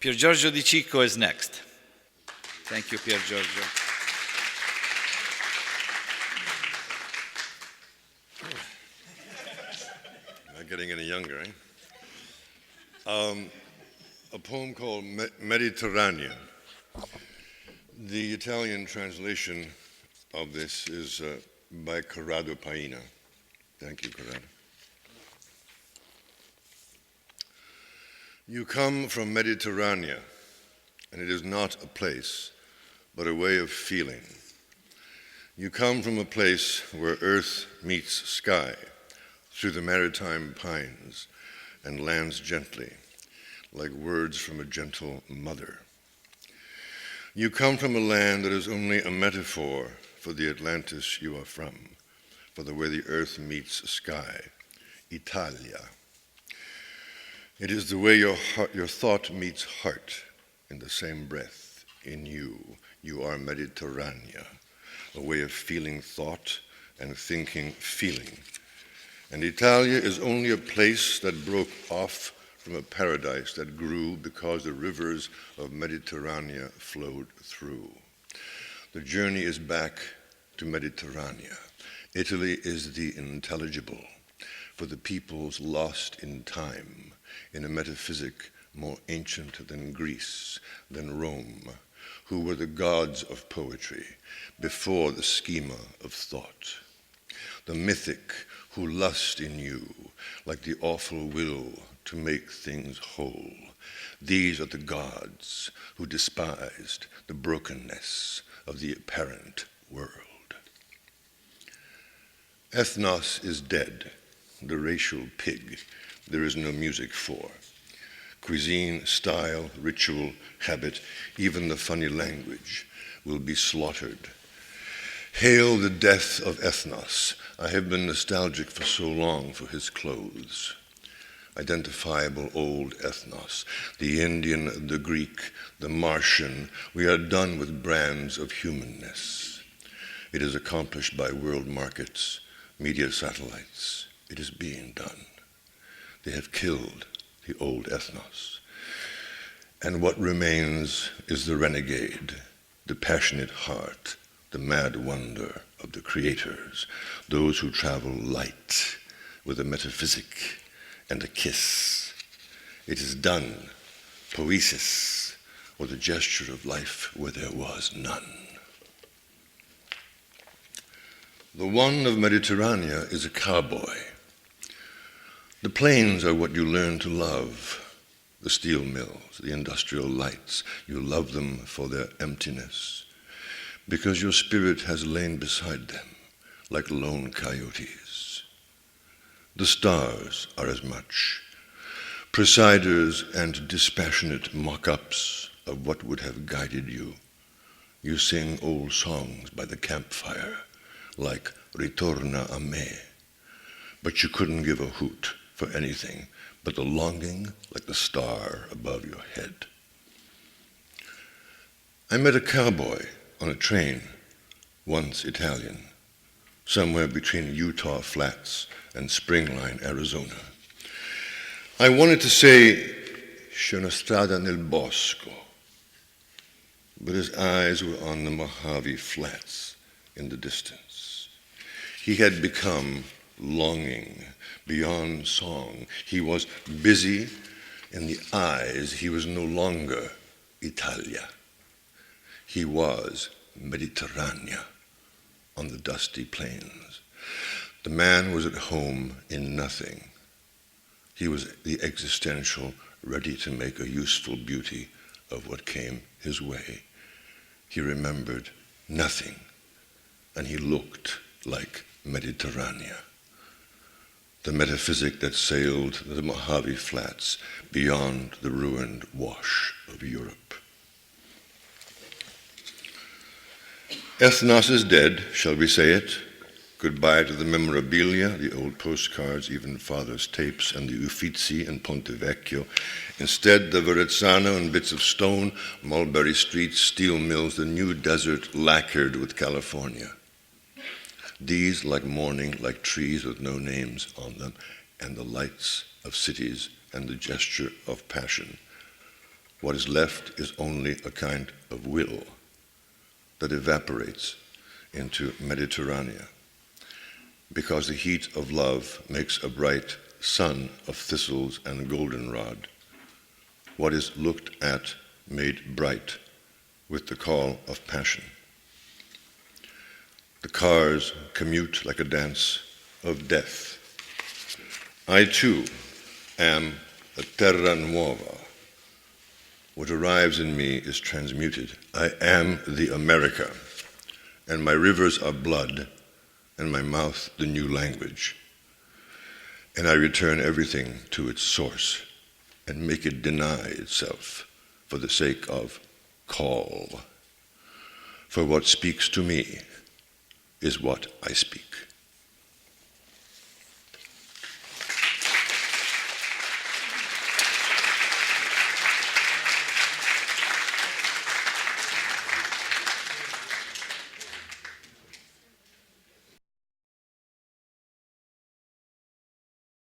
Pier Giorgio DiCicco is next. Thank you, Pier Giorgio. Not getting any younger, eh? A poem called Mediterranean. The Italian translation of this is by Corrado Paina. Thank you, Corrado. You come from Mediterranean, and it is not a place, but a way of feeling. You come from a place where earth meets sky, through the maritime pines, and lands gently, like words from a gentle mother. You come from a land that is only a metaphor for the Atlantis you are from, for the way the earth meets sky, Italia. It is the way your thought meets heart in the same breath. In you, you are Mediterranean, a way of feeling thought and thinking feeling. And Italia is only a place that broke off from a paradise that grew because the rivers of Mediterranean flowed through. The journey is back to Mediterranean. Italy is the intelligible, for the peoples lost in time, in a metaphysic more ancient than Greece, than Rome, who were the gods of poetry before the schema of thought. The mythic who lust in you like the awful will to make things whole. These are the gods who despised the brokenness of the apparent world. Ethnos is dead, the racial pig there is no music for. Cuisine, style, ritual, habit, even the funny language will be slaughtered. Hail the death of Ethnos. I have been nostalgic for so long for his clothes. Identifiable old Ethnos, the Indian, the Greek, the Martian, we are done with brands of humanness. It is accomplished by world markets, media satellites. It is being done. They have killed the old Ethnos. And what remains is the renegade, the passionate heart, the mad wonder of the creators, those who travel light with a metaphysic and a kiss. It is done, poesis, or the gesture of life where there was none. The one of Mediterranean is a cowboy. The plains are what you learn to love. The steel mills, the industrial lights, you love them for their emptiness, because your spirit has lain beside them like lone coyotes. The stars are as much, presiders and dispassionate mock-ups of what would have guided you. You sing old songs by the campfire, like Ritorna a me, but you couldn't give a hoot for anything but the longing like the star above your head. I met a cowboy on a train, once Italian, somewhere between Utah Flats and Springline, Arizona. I wanted to say, c'è una strada nel bosco, but his eyes were on the Mojave Flats in the distance. He had become longing beyond song. He was busy in the eyes. He was no longer Italia. He was Mediterranean on the dusty plains. The man was at home in nothing. He was the existential, ready to make a useful beauty of what came his way. He remembered nothing, and he looked like Mediterranean, the metaphysic that sailed the Mojave Flats beyond the ruined wash of Europe. Ethnos is dead, shall we say it? Goodbye to the memorabilia, the old postcards, even father's tapes, and the Uffizi and Ponte Vecchio. Instead, the Verrazzano and bits of stone, Mulberry Street, steel mills, the new desert lacquered with California. These, like morning, like trees with no names on them, and the lights of cities and the gesture of passion. What is left is only a kind of will that evaporates into Mediterranea, because the heat of love makes a bright sun of thistles and goldenrod. What is looked at made bright with the call of passion. The cars commute like a dance of death. I too am a terra nuova. What arrives in me is transmuted. I am the America, and my rivers are blood, and my mouth the new language. And I return everything to its source and make it deny itself for the sake of call. For what speaks to me is what I speak.